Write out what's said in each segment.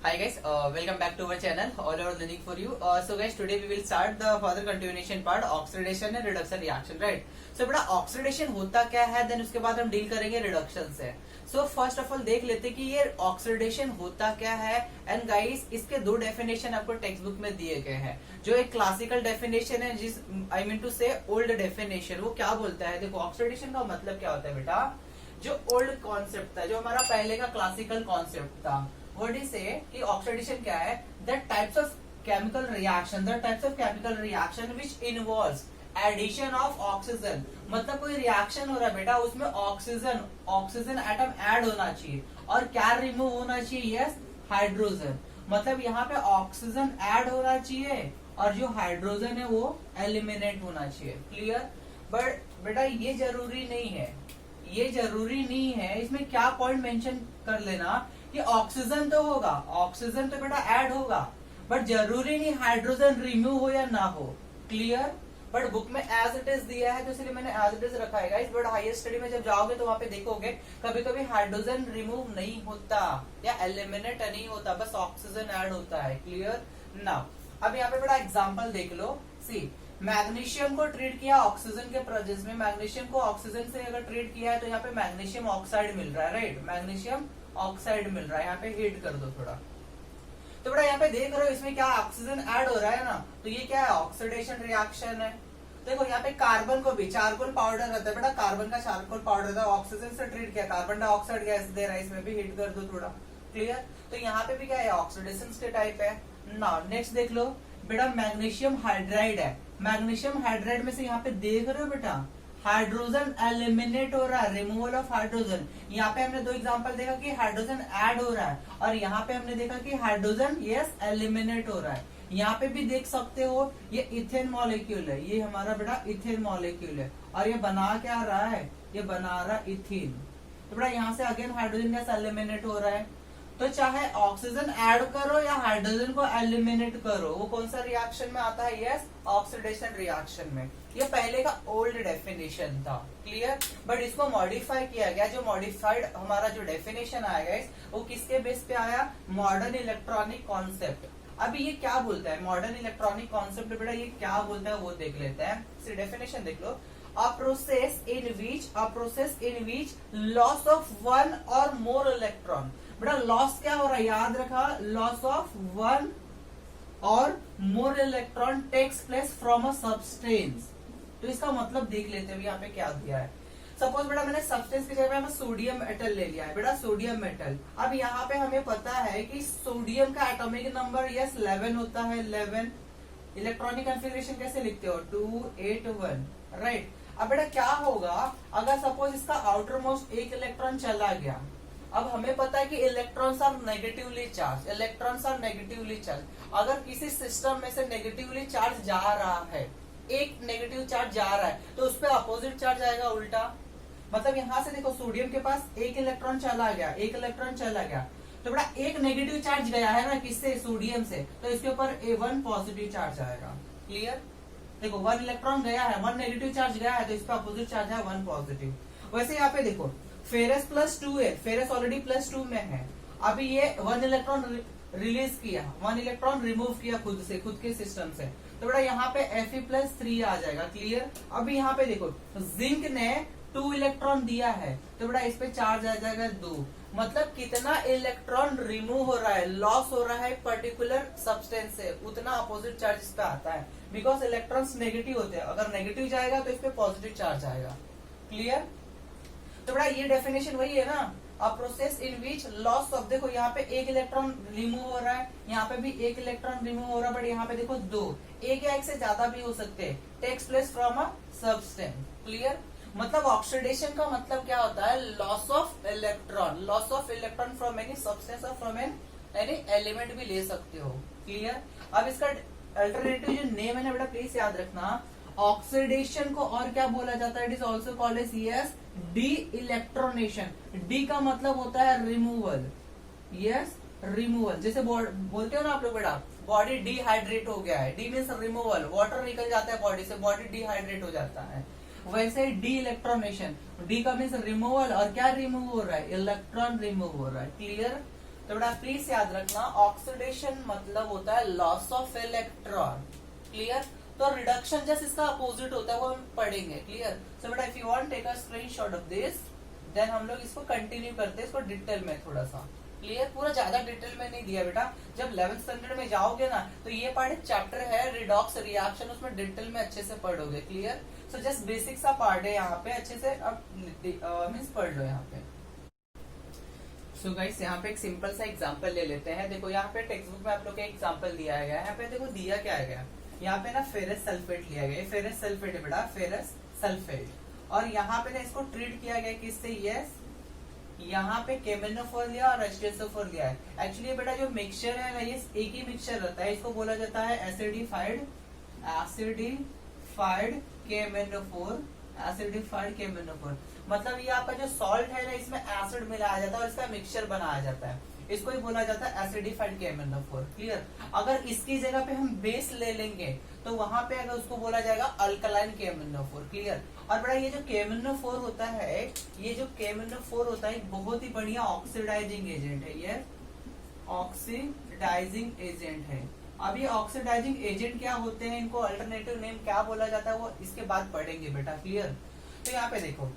Hi guys, welcome back to our channel All Over Learning for You. So guys, today we will start the further continuation part oxidation and reduction reaction, right? So बेटा oxidation होता क्या है, then उसके बाद हम deal करेंगे reduction से. So first of all देख लेते कि ये oxidation होता क्या है, एंड गाइस इसके दो डेफिनेशन आपको टेक्स्ट बुक में दिए गए हैं. जो एक क्लासिकल डेफिनेशन है, जिस आई मीन टू से ओल्ड डेफिनेशन, वो क्या बोलता है. देखो ऑक्सीडेशन का मतलब क्या होता है बेटा, जो ओल्ड कॉन्सेप्ट था, जो हमारा पहले का क्लासिकल कॉन्सेप्ट था, व्हाट इज से कि ऑक्सीडेशन क्या है, that types of chemical reaction which involves addition of oxygen. मतलब कोई रिएक्शन हो रहा है बेटा, उसमें ऑक्सीजन एटम ऐड होना चाहिए और क्या रिमूव होना चाहिए, यस हाइड्रोजन. मतलब यहाँ पे ऑक्सीजन ऐड होना चाहिए और जो हाइड्रोजन है वो एलिमिनेट होना चाहिए. क्लियर. बट बेटा ये जरूरी नहीं है, इसमें क्या पॉइंट मेंशन कर लेना कि ऑक्सीजन तो होगा, ऑक्सीजन तो बेटा ऐड होगा, बट जरूरी नहीं हाइड्रोजन रिमूव हो या ना हो. क्लियर. बट बुक में एज इट इज दिया है तो इसलिए मैंने एज इट इज रखा है गाइस. बट हायर स्टडी में जब जाओगे तो वहां पे देखोगे कभी कभी हाइड्रोजन रिमूव नहीं होता या एलिमिनेट नहीं होता, बस ऑक्सीजन ऐड होता है. क्लियर. नाउ अब यहाँ पे बड़ा एग्जाम्पल देख लो. सी, मैग्नीशियम को ट्रीट किया ऑक्सीजन के प्रेजेंस में, मैग्नीशियम को ऑक्सीजन से अगर ट्रीट किया है तो यहाँ पे मैग्नीशियम ऑक्साइड मिल रहा है, राइट. मैग्नीशियम ऑक्साइड मिल रहा है. यहाँ पे हीट कर दो थोड़ा, तो बड़ा यहाँ पे देख रहे हो इसमें क्या ऑक्सीजन ऐड हो रहा है ना, तो ये क्या है, ऑक्सीडेशन रिएक्शन है. देखो यहाँ पे कार्बन को भी चारकोल पाउडर रहता है बेटा, कार्बन का चारकोल पाउडर था, ऑक्सीजन से ट्रीट किया, कार्बन डाइऑक्साइड गैस दे रहा है, इसमें भी हीट कर दो थोड़ा. क्लियर. तो यहाँ पे भी क्या है, ऑक्सीडेशन के टाइप है ना. नेक्स्ट देख लो बेटा, मैग्नीशियम हाइड्राइड है. मैग्नीशियम हाइड्राइड में से यहाँ पे देख रहे हो बेटा, हाइड्रोजन एलिमिनेट हो रहा है, रिमूवल ऑफ हाइड्रोजन. यहाँ पे हमने दो एग्जांपल देखा कि हाइड्रोजन ऐड हो रहा है, और यहाँ पे हमने देखा कि हाइड्रोजन यस एलिमिनेट हो रहा है. यहाँ पे भी देख सकते हो ये इथेन मॉलिक्यूल है, ये हमारा बेटा इथेन मॉलिक्यूल है, और ये बना क्या रहा है, ये बना रहा इथीन. तो बेटा यहाँ से अगेन हाइड्रोजन गैस एलिमिनेट हो रहा है. तो चाहे ऑक्सीजन ऐड करो या हाइड्रोजन को एलिमिनेट करो, वो कौन सा रिएक्शन में आता है, यस ऑक्सीडेशन रिएक्शन में. ये पहले का ओल्ड डेफिनेशन था. क्लियर. बट इसको मॉडिफाई किया गया. जो मॉडिफाइड हमारा जो डेफिनेशन आएगा वो किसके बेस पे आया, मॉडर्न इलेक्ट्रॉनिक कॉन्सेप्ट. अभी ये क्या बोलता है मॉडर्न इलेक्ट्रॉनिक कॉन्सेप्ट, बेटा ये क्या बोलता है वो देख लेते हैं. डेफिनेशन देख लो. A process in which loss of one or more electron. बेटा लॉस क्या हो रहा है, याद रखा, लॉस ऑफ वन और more electron takes place from a substance. तो इसका मतलब देख लेते हैं यहाँ पे क्या दिया है. सपोज बेटा मैंने सब्सटेंस की जगह में सोडियम मेटल ले लिया है, बेटा सोडियम मेटल. अब यहाँ पे हमें पता है कि सोडियम का एटॉमिक नंबर यस 11 होता है, 11. इलेक्ट्रॉनिक कॉन्फ़िगरेशन कैसे लिखते हो, 281, राइट. अब बेटा क्या होगा अगर सपोज इसका आउटर मोस्ट एक इलेक्ट्रॉन चला गया. अब हमें पता है कि इलेक्ट्रॉन्स आर नेगेटिवली चार्ज. अगर किसी सिस्टम में से नेगेटिवली चार्ज जा रहा है, एक नेगेटिव चार्ज जा रहा है, तो उस पर अपोजिट चार्ज आएगा उल्टा. मतलब यहाँ से देखो सोडियम के पास एक इलेक्ट्रॉन चला गया, तो बड़ा एक नेगेटिव चार्ज गया है ना, किससे, सोडियम से, तो इसके ऊपर A1 पॉजिटिव चार्ज आएगा. क्लियर. देखो 1 इलेक्ट्रॉन गया है, 1 नेगेटिव चार्ज गया है, तो इस पर अपोजिट चार्ज है 1 पॉजिटिव. वैसे यहाँ पे देखो फेरस +2 है, फेरस ऑलरेडी +2 में है. अभी ये 1 इलेक्ट्रॉन रिलीज किया, 1 इलेक्ट्रॉन रिमूव किया खुद के सिस्टम से, तो बेटा यहाँ पे Fe+3 आ जाएगा. क्लियर. अभी यहाँ पे देखो जिंक ने 2 इलेक्ट्रॉन दिया है, तो बेटा इस पे चार्ज आ जाएगा 2. मतलब कितना इलेक्ट्रॉन रिमूव हो रहा है, लॉस हो रहा है पर्टिकुलर सब्सटेंस से, उतना अपोजिट चार्ज इस पे आता है. बिकॉज इलेक्ट्रॉन्स नेगेटिव होते हैं, अगर नेगेटिव जाएगा तो इस पे पॉजिटिव चार्ज आएगा. क्लियर. तो बड़ा ये डेफिनेशन वही है ना, a process in which loss of, देखो यहाँ पे एक इलेक्ट्रॉन रिमूव हो रहा है, यहाँ पे भी एक इलेक्ट्रॉन रिमूव हो रहा है, बट यहाँ पे देखो 2, एक या एक से ज्यादा भी हो सकते हैं, takes place from a substance. Clear. मतलब ऑक्सीडेशन का मतलब क्या होता है, loss of electron from any substance और फ्रॉम एनी एलिमेंट भी ले सकते हो. क्लियर. अब इसका अल्टरनेटिव जो नेम है ना बेटा प्लीज याद रखना, ऑक्सीडेशन को और क्या बोला जाता है, it is also called as yes de electronation. De का मतलब होता है रिमूवल, यस रिमूवल. जैसे बोलते हो ना आप लोग बेटा बॉडी डिहाइड्रेट हो गया है, डी मीन्स रिमूवल, वाटर निकल जाता है बॉडी से, बॉडी डिहाइड्रेट हो जाता है. वैसे डी इलेक्ट्रोनेशन, डी का मीन्स रिमूवल, और क्या रिमूव हो रहा है, इलेक्ट्रॉन रिमूव हो रहा है. क्लियर. तो बेटा प्लीज याद रखना ऑक्सीडेशन मतलब होता है लॉस ऑफ इलेक्ट्रॉन, क्लियर। तो रिडक्शन जस्ट इसका अपोजिट होता है, वो हम पढ़ेंगे, क्लियर। सो बेटा if you want take a screenshot of this, then हम लोग इसको कंटिन्यू करते हैं, इसको डिटेल में थोड़ा सा, क्लियर। पूरा ज्यादा डिटेल में नहीं दिया बेटा, जब 11th स्टैंडर्ड में जाओगे ना तो ये पार्ट एक चैप्टर है रिडॉक्स रिएक्शन, उसमें डिटेल में अच्छे से पढ़ोगे, क्लियर। सो जस्ट बेसिक सा पार्ट है यहाँ पे, अच्छे से अब मीन्स पढ़ लो यहाँ पे। सो गाइस यहाँ पे एक सिंपल सा एग्जांपल ले लेते हैं। देखो यहाँ पे टेक्स्ट बुक में आप लोग का एग्जांपल दिया गया है, यहाँ पे देखो दिया क्या है, यहाँ पे ना फेरस सल्फेट लिया गया है, फेरस सल्फेट है बेटा, फेरस सल्फेट। और यहाँ पे ना इसको ट्रीट किया गया किससे, यस, यहाँ पे KMnO4 लिया और H2SO4 लिया है। एक्चुअली बेटा जो मिक्सचर है ना, ये एक ही मिक्सचर रहता है, इसको बोला जाता है एसिडिफाइड KMnO4, एसिडिफाइड KMnO4। मतलब ये आपका जो सॉल्ट है ना, इसमें एसिड मिलाया जाता है और इसका मिक्सचर बनाया जाता है, इसको ही बोला जाता है एसिडिफाइड KMnO4, क्लियर। अगर इसकी जगह पे हम बेस ले लेंगे तो वहां पे अगर उसको बोला जाएगा अल्कलाइन KMnO4, क्लियर। और बड़ा ये जो KMnO4 होता है, ये जो KMnO4 होता है बहुत ही बढ़िया ऑक्सीडाइजिंग एजेंट है, ये ऑक्सीडाइजिंग एजेंट है। अब ये ऑक्सीडाइजिंग एजेंट क्या होते हैं, इनको अल्टरनेटिव नेम क्या बोला जाता है, वो इसके बाद पढ़ेंगे बेटा, क्लियर। तो यहाँ पे देखो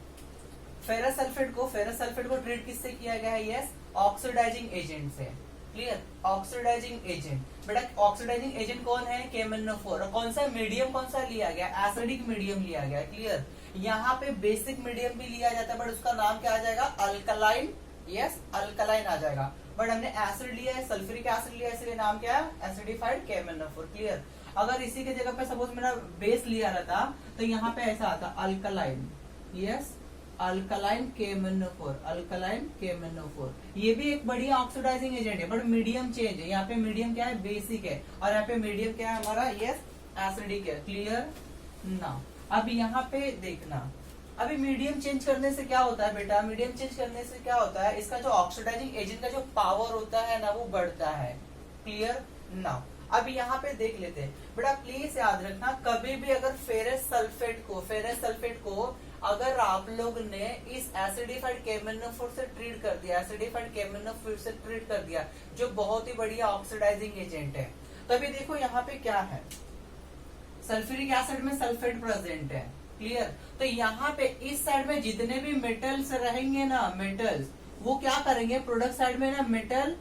फेरस सल्फेट को ट्रीट किससे किया गया है, यस, ऑक्सीडाइजिंग एजेंट से, क्लियर। ऑक्सीडाइजिंग एजेंट बेटा, ऑक्सीडाइजिंग एजेंट कौन है, KMnO4। और कौन सा मीडियम कौन सा लिया गया, एसिडिक मीडियम लिया गया, क्लियर। यहाँ पे बेसिक मीडियम भी लिया जाता है, बट उसका नाम क्या आ जाएगा, अल्कलाइन, यस, अल्कलाइन आ जाएगा। बट हमने एसिड लिया है, सल्फ्यूरिक एसिड लिया है, इसलिए नाम क्या है, एसिडिफाइड KMnO4, क्लियर। अगर इसी की जगह पे सपोज मेरा बेस लिया रहता तो यहाँ पे ऐसा आता alkaline, yes, alkaline KMnO4, alkaline KMnO4। ये भी एक बढ़िया ऑक्सीडाइजिंग एजेंट है, बट मीडियम चेंज है। यहाँ पे मीडियम क्या है, बेसिक है, और यहाँ पे मीडियम क्या है हमारा, यस, एसिडिक है, क्लियर ना। अब यहाँ पे देखना, अभी मीडियम चेंज करने से क्या होता है बेटा, मीडियम चेंज करने से क्या होता है, इसका जो ऑक्सीडाइजिंग एजेंट का जो पावर होता है ना, वो बढ़ता है, क्लियर ना। अब यहाँ पे देख लेते हैं बेटा, प्लीज याद रखना, कभी भी अगर फेरस सल्फेट को अगर आप लोग ने इस एसिडिफाइड KMnO4 से ट्रीट कर दिया, एसिडिफाइड KMnO4 से ट्रीट कर दिया, जो बहुत ही बढ़िया ऑक्सीडाइजिंग एजेंट है, तभी देखो यहाँ पे क्या है, सल्फ्यूरिक एसिड में सल्फेट प्रेजेंट है, क्लियर। तो यहाँ पे इस साइड में जितने भी मेटल्स रहेंगे ना, मेटल्स, वो क्या करेंगे, प्रोडक्ट साइड में ना मेटल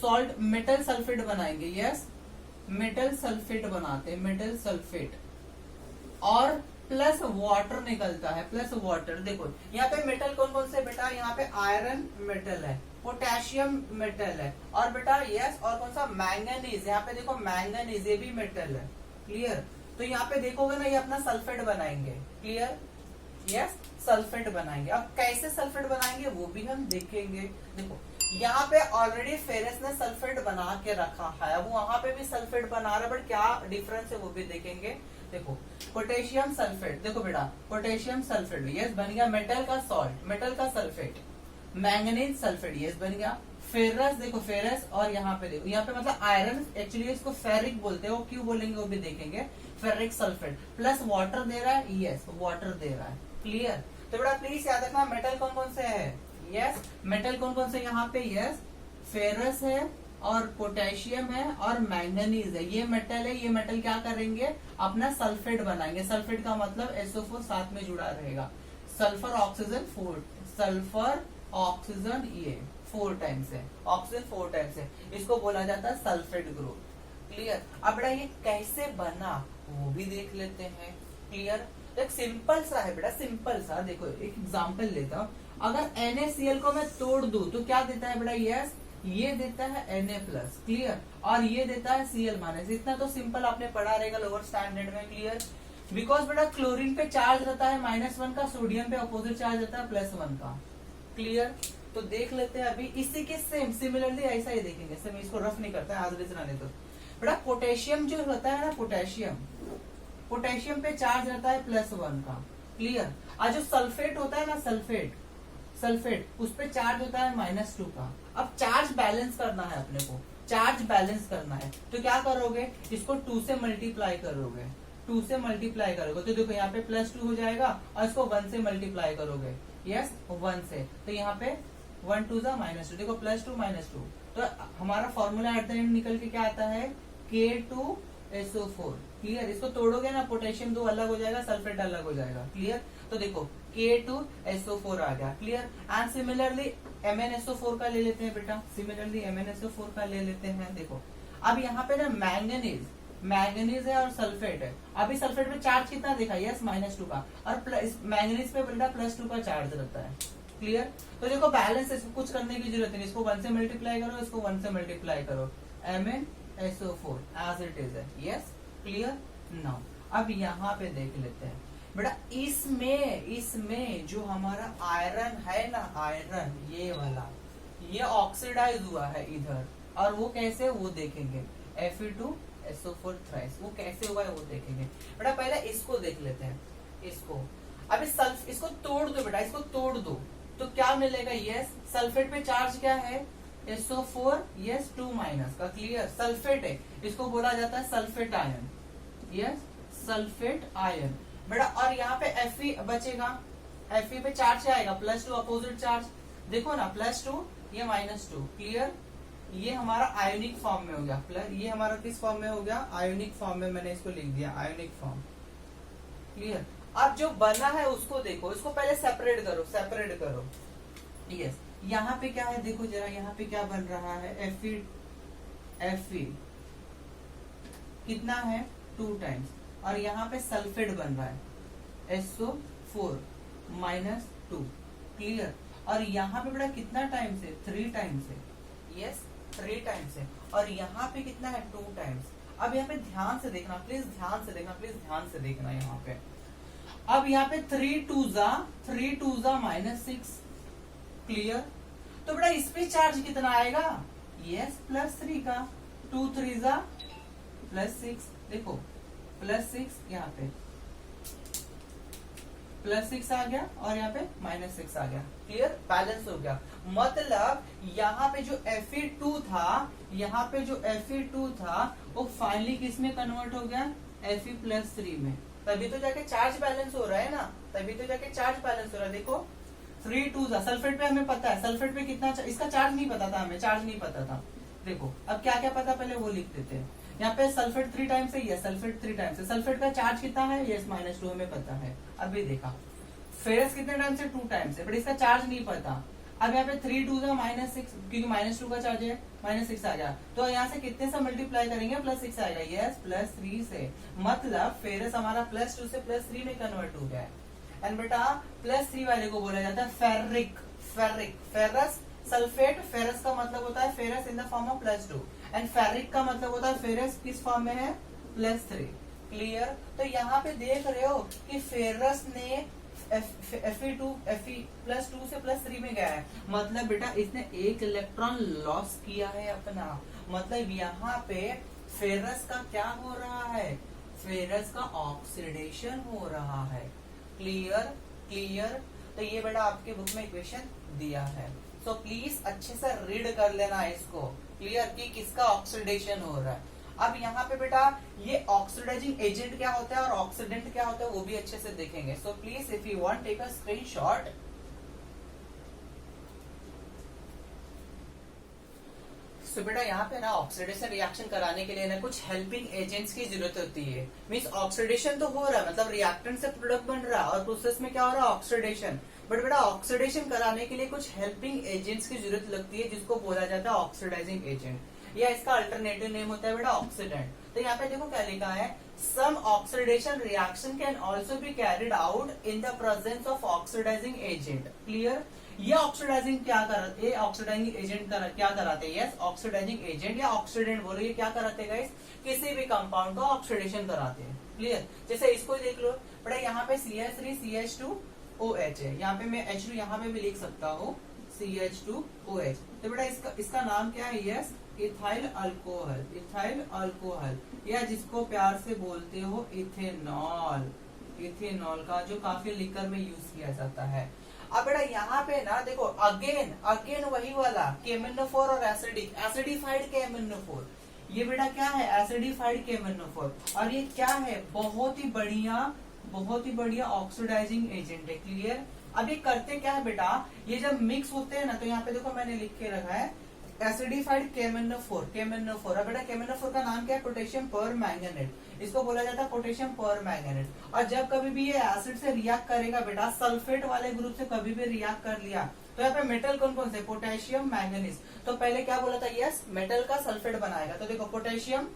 सॉल्ट, मेटल सल्फेट बनाएंगे, यस, मेटल सल्फेट बनाते हैं, मेटल सल्फेट, और प्लस वाटर निकलता है, प्लस वाटर। देखो यहाँ पे मेटल कौन कौन से बेटा, यहाँ पे आयरन मेटल है, पोटेशियम मेटल है, और बेटा यस, और कौन सा, मैंगनीज। यहाँ पे देखो मैंगनीज, ये भी मेटल है, क्लियर। तो यहाँ पे देखोगे ना, ये अपना सल्फेट बनाएंगे, क्लियर, यस, सल्फेट बनाएंगे। अब कैसे सल्फेट बनाएंगे वो भी हम देखेंगे। देखो यहाँ पे ऑलरेडी फेरस ने सल्फेट बना के रखा है, वो वहां पे भी सल्फेट बना रहा है, बट क्या डिफरेंस है वो भी देखेंगे। देखो पोटेशियम सल्फेट, देखो बेटा पोटेशियम सल्फेट, यस, बन गया मेटल का सॉल्ट, मेटल का सल्फेट। मैंगनीज सल्फेट, यस, बन गया। फेरस, देखो फेरस, और यहाँ पे देखो, यहाँ पे मतलब आयरन, एक्चुअली इसको फेरिक बोलते हैं, वो क्यों बोलेंगे वो भी देखेंगे। फेरिक सल्फेट प्लस वाटर दे रहा है, यस, वाटर दे रहा है, क्लियर। तो बेटा प्लीज याद रखना, मेटल कौन कौन से है, यस, मेटल कौन कौन से यहाँ पे, यस, फेरस है, और पोटेशियम है, और मैंगनीज है। ये मेटल है, ये मेटल क्या करेंगे, अपना सल्फेट बनाएंगे। सल्फेट का मतलब SO4 साथ में जुड़ा रहेगा, सल्फर ऑक्सीजन 4, सल्फर ऑक्सीजन, ये 4 टाइम्स है, ऑक्सीजन 4 टाइम्स है, इसको बोला जाता है सल्फेट ग्रुप, क्लियर। अब बेटा ये कैसे बना वो भी देख लेते हैं, क्लियर। एक सिंपल सा है बेटा, सिंपल सा, देखो एक एग्जांपल लेता हूँ। अगर NaCl को मैं तोड़ दूं तो क्या देता है बेटा, यस, ये देता है Na+, क्लियर, और ये देता है Cl-। इतना तो सिंपल आपने पढ़ा रहेगा लोअर स्टैंडर्ड में, क्लियर। बिकॉज बेटा क्लोरीन पे चार्ज रहता है -1 का, सोडियम पे अपोजिट चार्ज रहता है +1 का, क्लियर। तो देख लेते हैं अभी इसी के सेम सिमिलरली ऐसा ही देखेंगे, सेम, इसको रफ नहीं करता है, आज रिजन तो बेटा पोटेशियम जो रहता है ना, पोटेशियम पे चार्ज रहता है +1 का, क्लियर। और जो सल्फेट होता है ना, सल्फेट उस पे चार्ज होता है -2 का। अब चार्ज बैलेंस करना है अपने को, चार्ज बैलेंस करना है, तो क्या करोगे, इसको 2 से मल्टीप्लाई करोगे, 2 से मल्टीप्लाई करोगे तो देखो यहाँ पे +2 हो जाएगा, और इसको 1 से मल्टीप्लाई करोगे, यस, 1 से, तो यहाँ पे 1 2 जा -2, देखो +2 -2, तो हमारा फॉर्मूला एट द एंड निकल के क्या आता है, K2SO4। क्लियर, इसको तोड़ोगे ना, पोटेशियम 2 अलग हो जाएगा, सल्फेट अलग हो जाएगा। क्लियर, तो देखो K2SO4 आ गया। क्लियर, एंड सिमिलरली MnSO4 का ले लेते हैं बेटा, सिमिलरली MnSO4 का ले लेते हैं। देखो अब यहाँ पे ना मैंगनीज है और सल्फेट है। अभी सल्फेट में चार्ज कितना देखा, यस -2 का, और मैंगनीज पे बेटा +2 का चार्ज रहता है। क्लियर, तो देखो बैलेंस, इसको कुछ करने की जरूरत नहीं, इसको 1 से मल्टीप्लाई करो, इसको 1 से मल्टीप्लाई करो, MnSO4 एज इट इज है। Yes, clear. नाउ अब यहाँ पे देख लेते हैं बेटा, इसमें जो हमारा आयरन है ना, आयरन ये वाला, ये ऑक्सीडाइज हुआ है इधर, और वो कैसे, वो देखेंगे। Fe2SO4 थ्राइस, वो कैसे हुआ है वो देखेंगे। बेटा पहले इसको देख लेते हैं, इसको अभी इसको तोड़ दो बेटा, इसको तोड़ दो तो क्या मिलेगा, यस सल्फेट पे चार्ज क्या है, SO4, यस 2 माइनस का। क्लियर, सल्फेट है, इसको बोला जाता है sulphate ion, yes sulphate ion बेटा। और यहाँ पे Fe बचेगा, Fe पे चार्ज क्या आएगा, +2, अपोजिट चार्ज। देखो ना, +2 ये -2। क्लियर, ये हमारा आयोनिक फॉर्म में हो गया, प्लस ये हमारा किस फॉर्म में हो गया, आयोनिक फॉर्म में, मैंने इसको लिख दिया आयोनिक फॉर्म। क्लियर, अब जो बना है उसको देखो, इसको पहले सेपरेट करो। यस, यहाँ पे क्या है, देखो जरा, यहाँ पे क्या बन रहा है, Fe कितना है, 2 टाइम्स, और यहाँ पे सल्फेट बन रहा है SO4 -2। क्लियर, और यहाँ पे बड़ा कितना टाइम्स है, 3 टाइम्स है। यस, 3 टाइम्स है, और यहाँ पे कितना है, 2 टाइम्स। अब यहाँ पे ध्यान से देखना, प्लीज ध्यान से देखना यहाँ पे। अब यहाँ पे 3 2 जा -6। क्लियर, तो बेटा इस पे चार्ज कितना आएगा, यस +3 का, 2 3 जा +6, देखो +6, यहाँ पे +6 आ गया, और यहाँ पे -6 आ गया। क्लियर, बैलेंस हो गया। मतलब यहाँ पे जो Fe2 था, वो फाइनली किस में कन्वर्ट हो गया, Fe+3 में। तभी तो जाके चार्ज बैलेंस हो रहा है ना, देखो 3 2 जा, सल्फेट पे हमें पता है, सल्फेट पे कितना, इसका चार्ज नहीं पता था हमें, देखो अब क्या क्या पता, पहले वो लिख देते हैं। यहाँ पे सल्फेट 3 टाइम्स है, यस सल्फेट 3 टाइम्स है। सल्फेट का चार्ज कितना है, यस -2 हमें पता है। अभी देखा फेरस कितने टाइम्स है, 2 टाइम्स है, बट इसका चार्ज नहीं पता। अब यहाँ पे 3 2 -6, क्योंकि -2 का चार्ज है, -6 आ गया, तो यहाँ से कितने से मल्टीप्लाई करेंगे, +6 आएगा, यस +3 से। मतलब फेरस हमारा +2 से +3 में कन्वर्ट हो गया है। एंड बेटा +3 वाले को बोला जाता है फेरिक। फेरस सल्फेट, फेरस का मतलब होता है ferrous in the form of +2, and ferric का मतलब होता है फेरस किस फॉर्म में है, +3। क्लियर, तो यहाँ पे देख रहे हो कि फेरस ने Fe2 +2 से +3 में गया है, मतलब बेटा इसने 1 इलेक्ट्रॉन लॉस किया है अपना। मतलब यहाँ पे फेरस का क्या हो रहा है, फेरस का ऑक्सीडेशन हो रहा है। क्लियर, तो ये बेटा आपके बुक में इक्वेशन दिया है, सो प्लीज अच्छे से रीड कर लेना इसको। क्लियर, कि किसका ऑक्सीडेशन हो रहा है। अब यहाँ पे बेटा ये ऑक्सीडाइजिंग एजेंट क्या होता है और ऑक्सीडेंट क्या होता है वो भी अच्छे से देखेंगे। So please if you want take a screenshot. So बेटा यहाँ पे ना ऑक्सीडेशन रिएक्शन कराने के लिए ना कुछ हेल्पिंग एजेंट्स की जरूरत होती है। मींस ऑक्सीडेशन तो हो रहा है, मतलब रिएक्टेंट से प्रोडक्ट बन रहा है और प्रोसेस में क्या हो रहा है, ऑक्सीडेशन। बट बेटा ऑक्सीडेशन कराने के लिए कुछ हेल्पिंग एजेंट्स की जरूरत लगती है, जिसको बोला जाता है ऑक्सीडाइजिंग एजेंट, या इसका अल्टरनेटिव नेम होता है बेटा ऑक्सीडेंट। तो यहाँ पे देखो क्या लिखा है, some oxidation reaction can also be carried out in the presence of oxidising agent. Clear, ये ऑक्सीडाइजिंग एजेंट क्या कराते हैं, यस ऑक्सीडाइजिंग एजेंट या ऑक्सीडेंट बोलिए क्या कराते हैं गाइस, किसी भी कंपाउंड का ऑक्सीडेशन कराते हैं। क्लियर, जैसे इसको देख लो बेटा, यहाँ पे CH3CH2OH है, यहाँ पे मैं H2 यहाँ पे भी लिख सकता हूँ CH2OH। तो बेटा इसका नाम क्या है, यस इथाइल अल्कोहल, या जिसको प्यार से बोलते हो इथेनॉल का, जो काफी लिकर में यूज किया जाता है। अब बेटा यहाँ पे ना देखो अगेन वही वाला KMnO4 और एसिडिफाइड KMnO4। ये बेटा क्या है, एसिडिफाइड KMnO4, और ये क्या है, बहुत ही बढ़िया ऑक्सीडाइजिंग एजेंट है। क्लियर, अब ये करते क्या है बेटा, ये जब मिक्स होते हैं ना, तो यहाँ पे देखो मैंने लिख के रखा है एसिडिफाइड KMnO4। KMnO4, अब बेटा KMnO4 का नाम क्या है, पोटेशियम पर मैंगनेट, इसको बोला जाता है पोटेशियम पर मैंगनेट। और जब कभी भी ये एसिड से रिएक्ट करेगा बेटा, सल्फेट वाले ग्रुप से कभी भी रिएक्ट कर लिया, तो यहाँ पे मेटल कौन कौन से, पोटेशियम मैंगनीज। तो पहले क्या बोला था, यस मेटल का सल्फेट बनाएगा, तो देखो पोटेशियम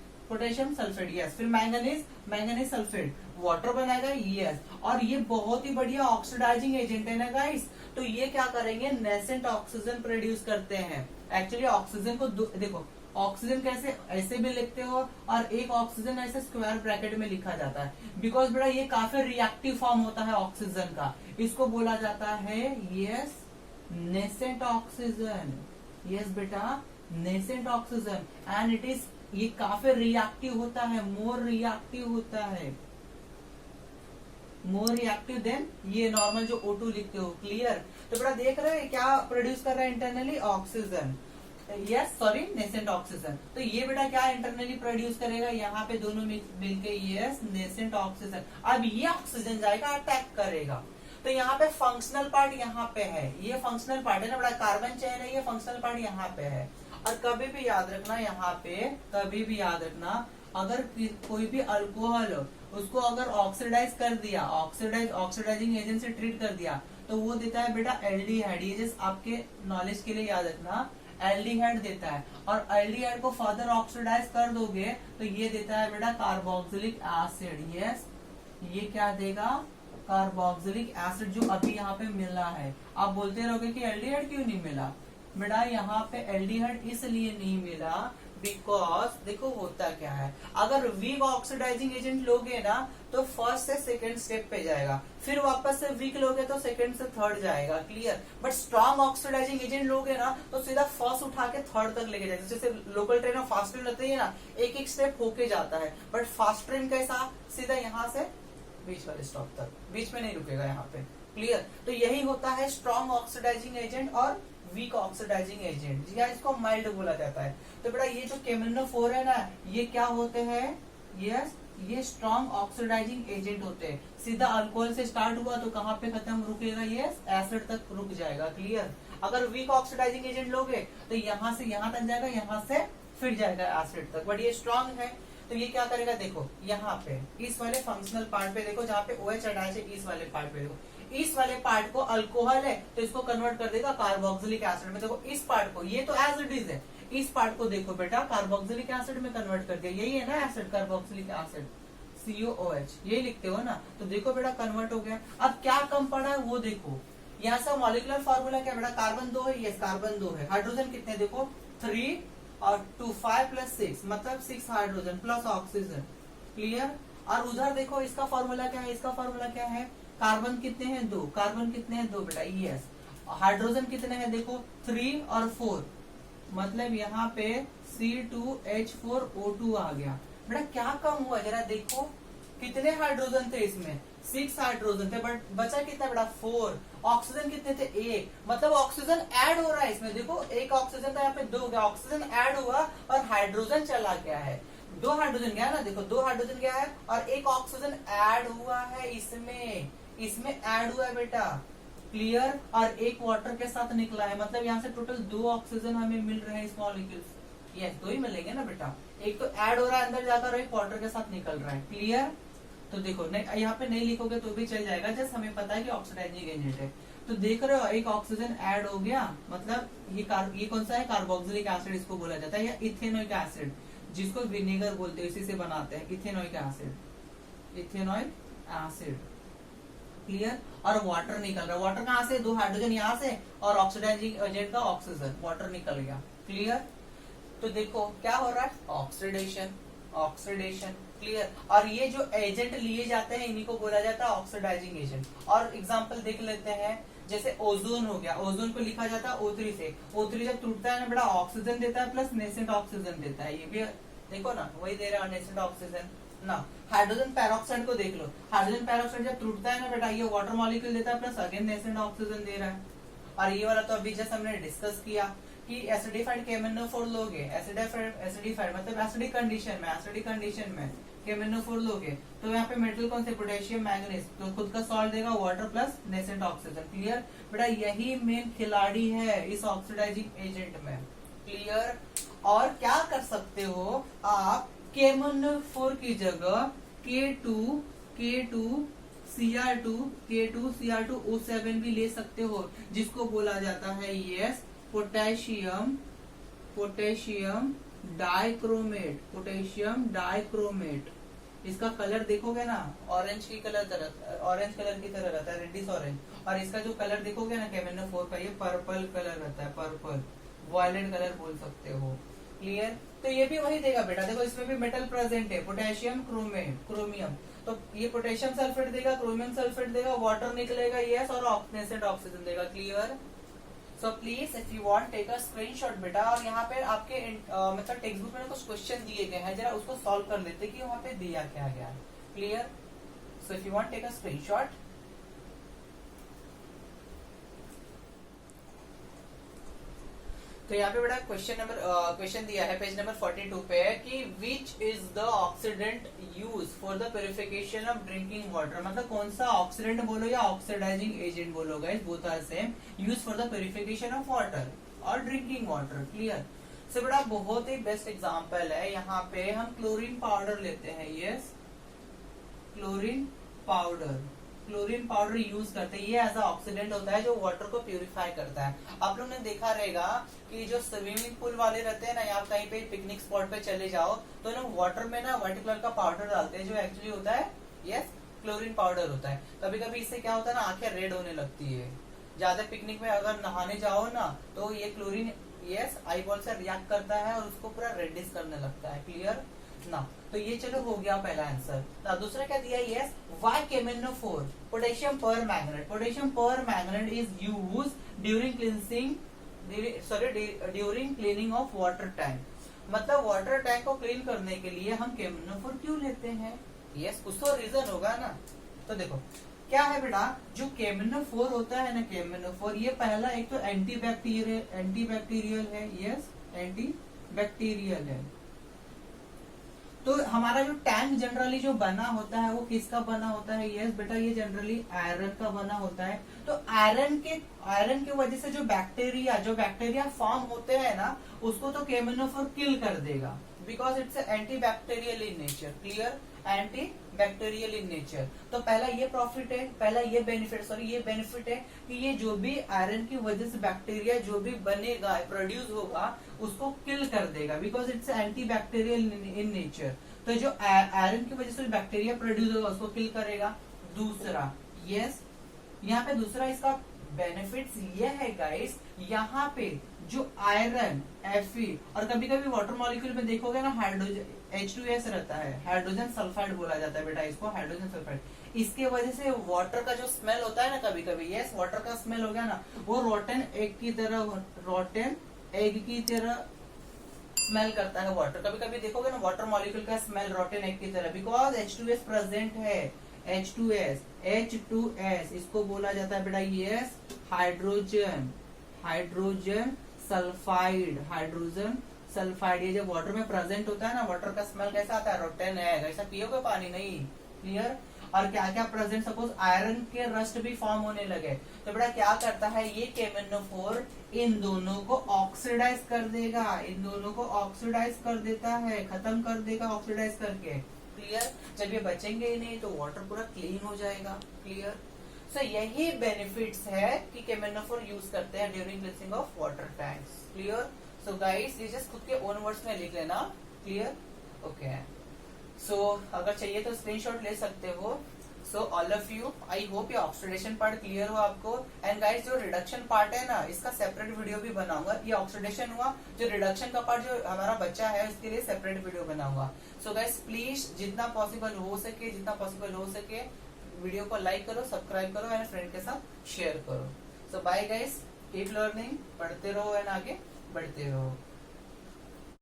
सल्फेट, यस, फिर मैंगनीज सल्फेट, वाटर बनाएगा, यस। और ये बहुत ही बढ़िया ऑक्सीडाइजिंग एजेंट है ना गाइस। तो ये क्या करेंगे, नेसेंट ऑक्सीजन प्रोड्यूस करते हैं। एक्चुअली ऑक्सीजन को देखो, ऑक्सीजन कैसे ऐसे भी लिखते हो, और एक ऑक्सीजन ऐसे स्क्वायर ब्रैकेट में लिखा जाता है, बिकॉज बेटा ये काफी रिएक्टिव फॉर्म होता है ऑक्सीजन का, इसको बोला जाता है यस नेसेंट ऑक्सीजन। यस बेटा nascent oxygen, and it is, ये काफी रिएक्टिव होता है, मोर रिएक्टिव होता है, मोर रिएक्टिव देन ये नॉर्मल जो O2 लिखते हो। क्लियर। तो बेटा देख रहे हैं क्या प्रोड्यूस कर रहा है internally, oxygen, yes sorry nascent oxygen. तो ये बेटा क्या इंटरनली प्रोड्यूस करेगा, यहाँ पे दोनों मिलके यस नेसेंट ऑक्सीजन। अब ये ऑक्सीजन जाएगा अटैक करेगा, तो यहाँ पे फंक्शनल पार्ट यहाँ पे है, ये फंक्शनल पार्ट है ना बड़ा, कार्बन चेन है, ये फंक्शनल पार्ट यहाँ पे है। और कभी भी याद रखना, यहाँ पे कभी भी याद रखना, अगर कोई भी अल्कोहल उसको अगर ऑक्सीडाइज कर दिया, ऑक्सीडाइजिंग एजेंट से ट्रीट कर दिया, तो वो देता है बेटा एल्डिहाइड। ये जस्ट आपके नॉलेज के लिए याद रखना, एल्डिहाइड देता है। और एल्डिहाइड को फर्दर ऑक्सीडाइज कर दोगे तो ये देता है बेटा कार्बोक्सिलिक एसिड। यस, ये क्या देगा, कार्बोक्सिलिक एसिड, जो अभी यहाँ पे मिला है। आप बोलते रहोगे कि एल्डिहाइड क्यों नहीं मिला, बेटा यहाँ पे एल्डिहाइड इसलिए नहीं मिला बिकॉज देखो होता क्या है, अगर वीक ऑक्सीडाइजिंग एजेंट लोगे ना तो फर्स्ट से सेकंड स्टेप पे जाएगा, फिर वापस से वीक लोगे तो सेकंड से थर्ड जाएगा। Clear. But strong oxidizing agent लोगे ना तो सीधा फर्स्ट उठा के थर्ड तक लेके जाएगा। जैसे लोकल ट्रेन और फास्ट ट्रेन रहती है ना, एक एक स्टेप होके जाता है, बट फास्ट ट्रेन कैसा, सीधा यहाँ से बीच वाले स्टॉप तक, बीच में नहीं रुकेगा यहाँ पे। क्लियर। तो यही होता है स्ट्रॉन्ग ऑक्सीडाइजिंग एजेंट और वीक ऑक्सीडाइजिंग एजेंट, जी हाँ, इसको माइल्ड बोला जाता है। तो बेटा ये जो KMnO4 है ना, ये क्या होते हैं, यस ये स्ट्रॉन्ग ऑक्सीडाइजिंग एजेंट होते हैं। सीधा अल्कोहल से स्टार्ट हुआ तो कहाँ पे खत्म रुकेगा, यस एसिड तक रुक जाएगा। क्लियर। अगर वीक ऑक्सीडाइजिंग एजेंट लोगे तो यहाँ से यहाँ तक जाएगा, यहाँ से फिर जाएगा एसिड तक, बट ये स्ट्रॉन्ग है। तो ये क्या करेगा, देखो यहाँ पे इस वाले फंक्शनल पार्ट पे देखो, जहाँ पे OH अटैच है, इस वाले पार्ट पे देखो, इस वाले पार्ट को अल्कोहल है तो इसको कन्वर्ट कर देगा कार्बोक्सिलिक एसिड में। देखो इस पार्ट को, ये तो एज इट इज है, इस पार्ट को देखो बेटा कार्बोक्सिलिक एसिड में कन्वर्ट कर दिया, यही है ना एसिड, कार्बोक्सिलिक एसिड COOH, ये लिखते हो ना। तो देखो बेटा कन्वर्ट हो गया। अब क्या कम पड़ा है वो देखो, यहाँ से मॉलिक्यूलर फॉर्मूला क्या बेटा, कार्बन 2 है, यस कार्बन 2 है, हाइड्रोजन कितने देखो 3 और 2 5 + 6 मतलब 6 हाइड्रोजन प्लस ऑक्सीजन। क्लियर। और उधर देखो इसका फॉर्मूला क्या है, इसका फॉर्मूला क्या है, कार्बन कितने हैं 2, कार्बन कितने हैं 2 बेटा, यस। हाइड्रोजन कितने हैं देखो 3 और 4, मतलब यहाँ पे C2H4O2 आ गया। बेटा क्या कम हुआ जरा देखो, कितने हाइड्रोजन थे इसमें, 6 हाइड्रोजन थे, बट बचा कितना बेटा 4। ऑक्सीजन कितने थे 1, मतलब ऑक्सीजन ऐड हो रहा है इसमें। देखो एक ऑक्सीजन था, यहाँ पे 2 हो गया, ऑक्सीजन ऐड हुआ और हाइड्रोजन चला गया है, 2 हाइड्रोजन गया ना, देखो 2 हाइड्रोजन गया है और एक ऑक्सीजन ऐड हुआ है इसमें ऐड हुआ है बेटा। क्लियर। और एक वाटर के साथ निकला है, मतलब यहाँ से टोटल 2 ऑक्सीजन हमें मिल रहे हैं इस मॉलिक्यूल्स, यस 2 ही मिलेंगे ना बेटा, एक तो ऐड हो रहा है अंदर जाकर, एक वाटर के साथ निकल रहा है। क्लियर। तो देखो यहाँ पे नहीं लिखोगे तो भी चल जाएगा, जस्ट हमें पता है कि ऑक्सीडाइजिंग एजेंट है। तो देख रहे हो एक ऑक्सीजन ऐड हो गया, मतलब ये कौन सा है, कार्बोक्सिलिक एसिड इसको बोला जाता है, या इथेनोइक एसिड जिसको विनेगर बोलते हैं, इसी से बनाते हैं इथेनोइक एसिड। क्लियर। और वाटर निकल रहा है, वाटर कहाँ से, 2 हाइड्रोजन यहाँ से और ऑक्सीडाइजिंग एजेंट का ऑक्सीजन, वाटर निकल गया। क्लियर। तो देखो क्या हो रहा है, ऑक्सीडेशन। क्लियर। और ये जो एजेंट लिए जाते हैं इन्हीं को बोला जाता है ऑक्सीडाइजिंग एजेंट। और एग्जांपल देख लेते हैं, जैसे ओजोन हो गया, ओजोन को लिखा जाता है O3 से। O3 जब टूटता है ना बेटा ऑक्सीजन देता है प्लस नेसेंट ऑक्सीजन देता है, ये भी देखो ना वही दे रहा है नेसेंट ऑक्सीजन ना। हाइड्रोजन पेरोक्साइड को देख लो, हाइड्रोजन पेरोक्साइड जब टूटता है ना बेटा, ये वाटर मॉलिक्यूल देता है प्लस अगेन नेसेंट ऑक्सीजन दे रहा है। और ये वाला तो अभी जस्ट हमने डिस्कस किया कि एसिडिफाइड KMnO4 लोगे, एसिडिफाइड मतलब एसिडिक कंडीशन में KMnO4 लोगे तो यहाँ पे मेटल कौन से, पोटेशियम मैंगनीज, तो खुद का सॉल्ट देगा water plus nascent oxygen. Clear बेटा, यही मेन खिलाड़ी है इस ऑक्सीडाइजिंग एजेंट में। क्लियर। और क्या कर सकते हो आप, KMnO4 की जगह K2CR2O7 भी ले सकते हो, जिसको बोला जाता है यस पोटेशियम डाइक्रोमेट। इसका कलर देखोगे ना ऑरेंज की कलर की तरह रहता है, रेडिश ऑरेंज। और इसका जो कलर देखोगे ना KMnO4 का, ये पर्पल कलर रहता है, पर्पल वॉयलेट कलर बोल सकते हो। क्लियर। तो ये भी वही देगा बेटा, देखो इसमें भी मेटल प्रेजेंट है, पोटेशियम क्रोमियम, तो ये पोटेशियम सल्फेट देगा, क्रोमियम सल्फेट देगा, वाटर निकलेगा यस, और नेसेंट ऑक्सीजन देगा। Clear. So please if you want take a screenshot बेटा, और यहाँ पे आपके मतलब टेक्स्ट बुक में कुछ क्वेश्चन दिए गए हैं, जरा उसको सॉल्व कर लेते कि वहाँ पे दिया क्या गया है। Clear. So if you want take a screenshot, तो यहाँ पे बेटा क्वेश्चन दिया है पेज नंबर 42 पे कि which is the oxidant use for the purification of drinking water, मतलब कौन सा ऑक्सीडेंट बोलो या ऑक्सीडाइजिंग एजेंट बोलो guys, both are same, use for the purification of water और ड्रिंकिंग वाटर। क्लियर। से बेटा बहुत ही बेस्ट एग्जाम्पल है, यहाँ पे हम क्लोरीन पाउडर लेते हैं, यस क्लोरीन पाउडर यूज करते हैं, ये एज अ ऑक्सीडेंट होता है जो वाटर को प्यूरिफाई करता है। आप लोग ने देखा रहेगा कि जो स्विमिंग पूल वाले रहते हैं ना, या कहीं पे पिकनिक स्पॉट पे चले जाओ तो ना वाटर में ना व्हाइट कलर का पाउडर डालते हैं, जो एक्चुअली होता है यस क्लोरीन पाउडर होता है। कभी कभी इससे क्या होता है ना, आंखें रेड होने लगती है। ज्यादा पिकनिक में अगर नहाने जाओ ना तो ये क्लोरीन यस आई बॉल से रिएक्ट करता है और उसको पूरा रेडिश करने लगता है। क्लियर ना। तो ये चलो हो गया पहला आंसर। ना दूसरा क्या दिया, यस व्हाई KMnO4 पोटेशियम पर manganate is use during cleaning of water tank, मतलब वाटर टैंक को क्लीन करने के लिए हम KMnO4 क्यों लेते हैं, यस कुछ तो रीजन होगा ना। तो देखो क्या है बेटा, जो KMnO4 होता है ना, KMnO4 ये पहला एक तो एंटीबैक्टीरियल है, यस एंटीबैक्टीरियल है। तो हमारा जो टैंक जनरली जो बना होता है वो किसका बना होता है, यस बेटा ये जनरली आयरन का बना होता है। तो आयरन के वजह से जो बैक्टीरिया फॉर्म होते हैं ना, उसको तो KMnO4 किल कर देगा, because it's antibacterial in nature. Clear, antibacterial in nature. तो पहला ये प्रॉफिट है, पहला ये बेनिफिट है कि ये जो भी आयरन की वजह से बैक्टीरिया जो भी बनेगा प्रोड्यूस होगा उसको किल कर देगा, because it's antibacterial in nature. तो जो आयरन की वजह से बैक्टीरिया प्रोड्यूस होगा उसको किल करेगा। दूसरा यस यहाँ पे दूसरा इसका बेनिफिट्स ये है गाइस, यहाँ पे जो आयरन Fe और कभी कभी वाटर मॉलिक्यूल में देखोगे ना हाइड्रोजन H2S रहता है, हाइड्रोजन सल्फाइड बोला जाता है बेटा इसको, हाइड्रोजन सल्फाइड। इसके वजह से वाटर का जो स्मेल होता है ना, कभी कभी यस वाटर का स्मेल हो गया ना, वो रोटन एग की तरह स्मेल करता है वाटर। कभी कभी देखोगे ना वाटर मॉलिक्यूल का स्मेल रोटन एग की तरह, बिकॉज H2S प्रेजेंट है। H2S इसको बोला जाता है बेटा यस हाइड्रोजन सल्फाइड। ये जब वाटर में प्रेजेंट होता है ना, वाटर का स्मेल कैसा आता है, रोटन है, ऐसा पियोगे पानी नहीं। क्लियर। और क्या क्या प्रेजेंट, सपोज आयरन के रस्ट भी फॉर्म होने लगे तो बेटा क्या करता है ये KMnO4 इन दोनों को ऑक्सीडाइज कर देगा, इन दोनों को ऑक्सीडाइज कर देता है, खत्म कर देगा ऑक्सीडाइज करके। क्लियर। जब ये बचेंगे ही नहीं तो वाटर पूरा क्लीन हो जाएगा। क्लियर। सो यही बेनिफिट्स है कि KMnO4 यूज करते हैं during cleaning of water tanks. Clear. So guys ये जस्ट खुद के ओन वर्ड्स में लिख लेना। क्लियर। ओके। सो अगर चाहिए तो स्क्रीनशॉट ले सकते हो। So all of you, I hope ये ऑक्सीडेशन पार्ट क्लियर हो आपको। एंड गाइस जो रिडक्शन पार्ट है ना, इसका सेपरेट वीडियो भी बनाऊंगा। ये ऑक्सीडेशन हुआ, जो रिडक्शन का पार्ट जो हमारा बच्चा है उसके लिए सेपरेट वीडियो बनाऊंगा। सो गाइस प्लीज जितना पॉसिबल हो सके वीडियो को लाइक करो, सब्सक्राइब करो एंड फ्रेंड के साथ शेयर करो। सो बाय गाइस, कीप लर्निंग, पढ़ते रहो एंड आगे बढ़ते रहो।